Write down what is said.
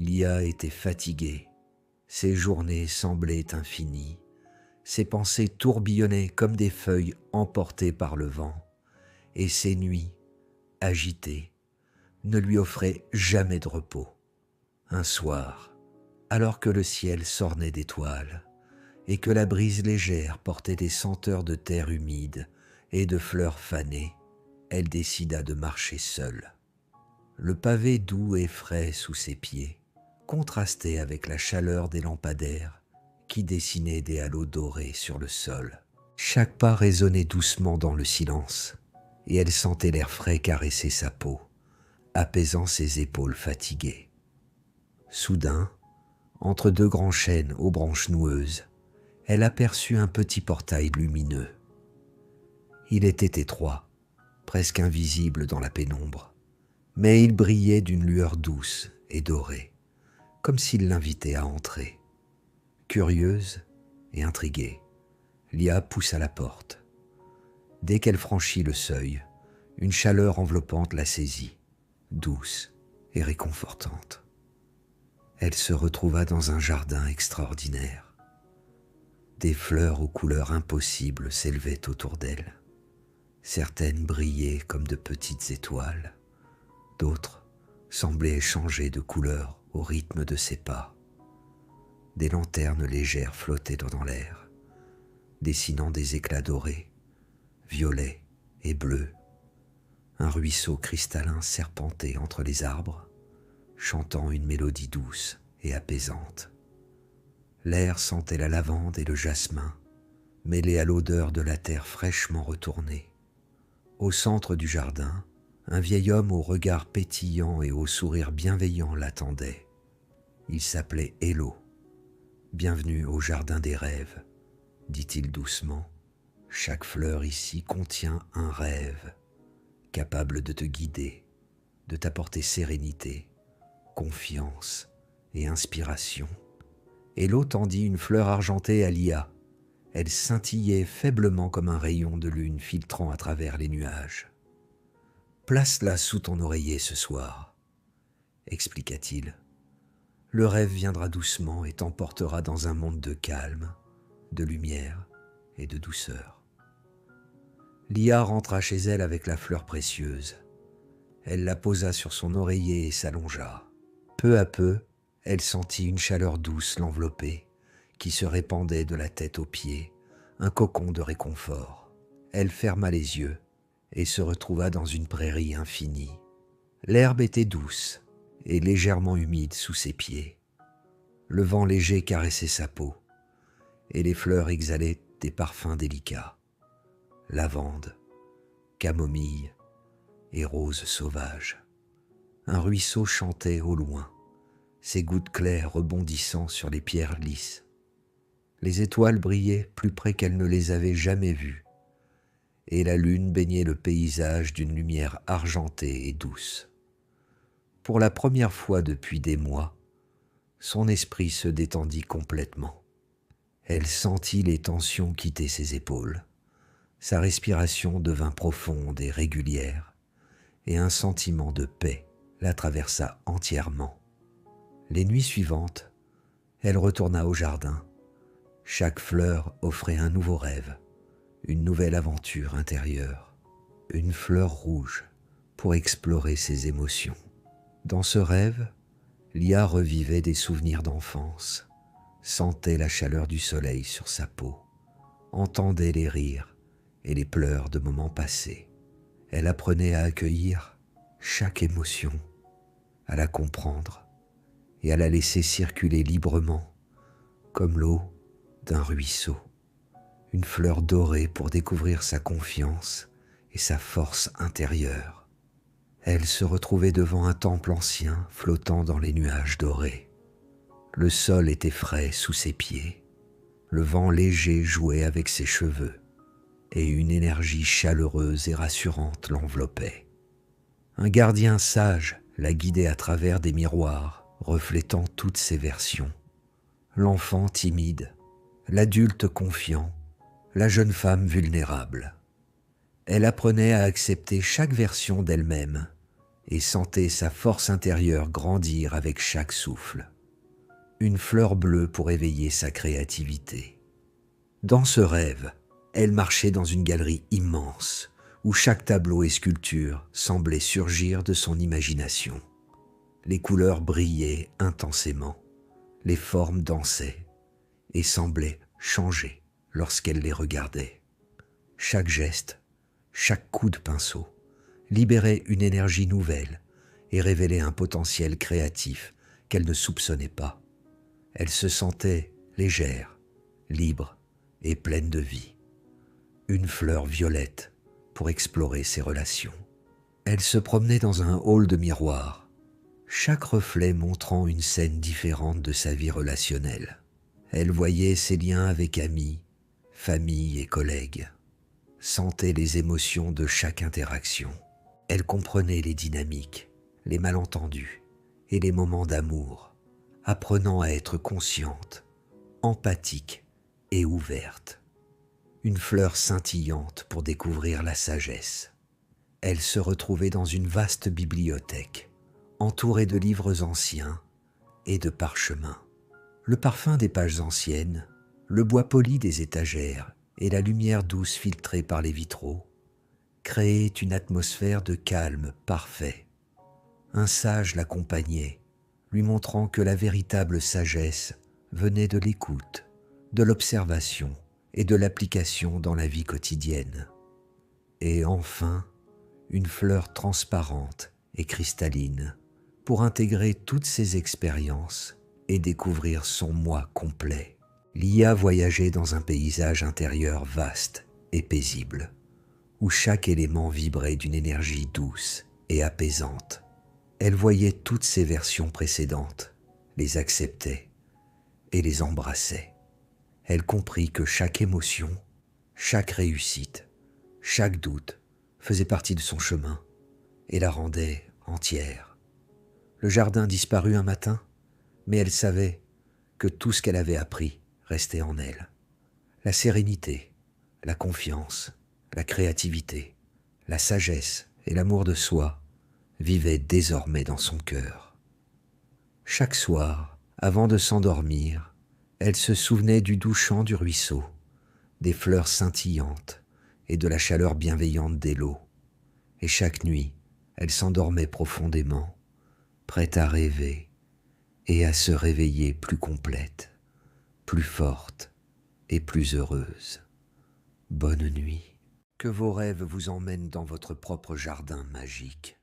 Lia était fatiguée, ses journées semblaient infinies, ses pensées tourbillonnaient comme des feuilles emportées par le vent, et ses nuits, agitées, ne lui offraient jamais de repos. Un soir, alors que le ciel s'ornait d'étoiles, et que la brise légère portait des senteurs de terre humide et de fleurs fanées, elle décida de marcher seule. Le pavé doux et frais sous ses pieds contrastait avec la chaleur des lampadaires qui dessinaient des halos dorés sur le sol. Chaque pas résonnait doucement dans le silence, et elle sentait l'air frais caresser sa peau, apaisant ses épaules fatiguées. Soudain, entre deux grands chênes aux branches noueuses, elle aperçut un petit portail lumineux. Il était étroit, presque invisible dans la pénombre, mais il brillait d'une lueur douce et dorée, comme s'il l'invitait à entrer. Curieuse et intriguée, Lia poussa la porte. Dès qu'elle franchit le seuil, une chaleur enveloppante la saisit, douce et réconfortante. Elle se retrouva dans un jardin extraordinaire. Des fleurs aux couleurs impossibles s'élevaient autour d'elle. Certaines brillaient comme de petites étoiles, d'autres semblaient changer de couleur au rythme de ses pas. Des lanternes légères flottaient dans l'air, dessinant des éclats dorés, violets et bleus. Un ruisseau cristallin serpentait entre les arbres, chantant une mélodie douce et apaisante. L'air sentait la lavande et le jasmin, mêlés à l'odeur de la terre fraîchement retournée. Au centre du jardin, un vieil homme au regard pétillant et au sourire bienveillant l'attendait. Il s'appelait Hello. « Bienvenue au jardin des rêves », dit-il doucement. « Chaque fleur ici contient un rêve, capable de te guider, de t'apporter sérénité, confiance et inspiration. » Hello tendit une fleur argentée à Lia. Elle scintillait faiblement comme un rayon de lune filtrant à travers les nuages. « Place-la sous ton oreiller ce soir, » expliqua-t-il. « Le rêve viendra doucement et t'emportera dans un monde de calme, de lumière et de douceur. » Lia rentra chez elle avec la fleur précieuse. Elle la posa sur son oreiller et s'allongea. Peu à peu, elle sentit une chaleur douce l'envelopper, qui se répandait de la tête aux pieds, un cocon de réconfort. Elle ferma les yeux et se retrouva dans une prairie infinie. L'herbe était douce et légèrement humide sous ses pieds. Le vent léger caressait sa peau et les fleurs exhalaient des parfums délicats. Lavande, camomille et roses sauvages. Un ruisseau chantait au loin, ses gouttes claires rebondissant sur les pierres lisses. Les étoiles brillaient plus près qu'elle ne les avait jamais vues, et la lune baignait le paysage d'une lumière argentée et douce. Pour la première fois depuis des mois, son esprit se détendit complètement. Elle sentit les tensions quitter ses épaules. Sa respiration devint profonde et régulière, et un sentiment de paix la traversa entièrement. Les nuits suivantes, elle retourna au jardin. Chaque fleur offrait un nouveau rêve, une nouvelle aventure intérieure, une fleur rouge pour explorer ses émotions. Dans ce rêve, Lia revivait des souvenirs d'enfance, sentait la chaleur du soleil sur sa peau, entendait les rires et les pleurs de moments passés. Elle apprenait à accueillir chaque émotion, à la comprendre et à la laisser circuler librement, comme l'eau d'un ruisseau, une fleur dorée pour découvrir sa confiance et sa force intérieure. Elle se retrouvait devant un temple ancien flottant dans les nuages dorés. Le sol était frais sous ses pieds, le vent léger jouait avec ses cheveux, et une énergie chaleureuse et rassurante l'enveloppait. Un gardien sage la guidait à travers des miroirs, reflétant toutes ses versions. L'enfant timide, l'adulte confiant, la jeune femme vulnérable. Elle apprenait à accepter chaque version d'elle-même et sentez sa force intérieure grandir avec chaque souffle. Une fleur bleue pour éveiller sa créativité. Dans ce rêve, elle marchait dans une galerie immense où chaque tableau et sculpture semblait surgir de son imagination. Les couleurs brillaient intensément, les formes dansaient et semblaient changer lorsqu'elle les regardait. Chaque geste, chaque coup de pinceau libérait une énergie nouvelle et révélait un potentiel créatif qu'elle ne soupçonnait pas. Elle se sentait légère, libre et pleine de vie. Une fleur violette pour explorer ses relations. Elle se promenait dans un hall de miroirs, chaque reflet montrant une scène différente de sa vie relationnelle. Elle voyait ses liens avec amis, famille et collègues, sentait les émotions de chaque interaction. Elle comprenait les dynamiques, les malentendus et les moments d'amour, apprenant à être consciente, empathique et ouverte. Une fleur scintillante pour découvrir la sagesse. Elle se retrouvait dans une vaste bibliothèque, entourée de livres anciens et de parchemins. Le parfum des pages anciennes, le bois poli des étagères et la lumière douce filtrée par les vitraux créaient une atmosphère de calme parfait. Un sage l'accompagnait, lui montrant que la véritable sagesse venait de l'écoute, de l'observation et de l'application dans la vie quotidienne. Et enfin, une fleur transparente et cristalline pour intégrer toutes ces expériences et découvrir son moi complet. Lia voyageait dans un paysage intérieur vaste et paisible, où chaque élément vibrait d'une énergie douce et apaisante. Elle voyait toutes ses versions précédentes, les acceptait et les embrassait. Elle comprit que chaque émotion, chaque réussite, chaque doute faisait partie de son chemin et la rendait entière. Le jardin disparut un matin, mais elle savait que tout ce qu'elle avait appris restait en elle. La sérénité, la confiance, la créativité, la sagesse et l'amour de soi vivaient désormais dans son cœur. Chaque soir, avant de s'endormir, elle se souvenait du doux chant du ruisseau, des fleurs scintillantes et de la chaleur bienveillante des lots. Et chaque nuit, elle s'endormait profondément, prête à rêver et à se réveiller plus complète, plus forte et plus heureuse. Bonne nuit. Que vos rêves vous emmènent dans votre propre jardin magique.